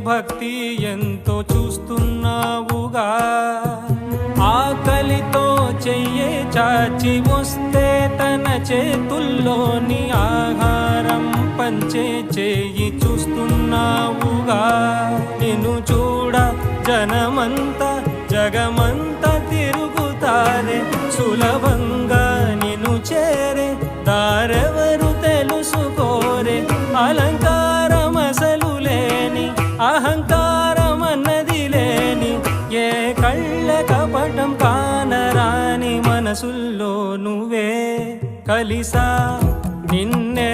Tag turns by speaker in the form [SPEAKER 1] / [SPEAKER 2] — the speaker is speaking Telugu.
[SPEAKER 1] భక్తి ఎంతో చూస్తున్నావుగా. ఆకలితో చెయ్యే చాచి వస్తే తన చేతుల్లోని ఆహారం పంచే చేయి చూస్తున్నావుగా. నిన్ను చూడ జనమంతా జగమంతా తిరుగుతారే, సులభంగా నిన్ను చేరే దారెవరు తెలుసుకోరే. అలంకారం అసలు లేని, అహంకారం అన్నది లేని, ఏ కళ్ళ కపటం కానరాని మనసుల్లో నువ్వే కలిసా నిన్నే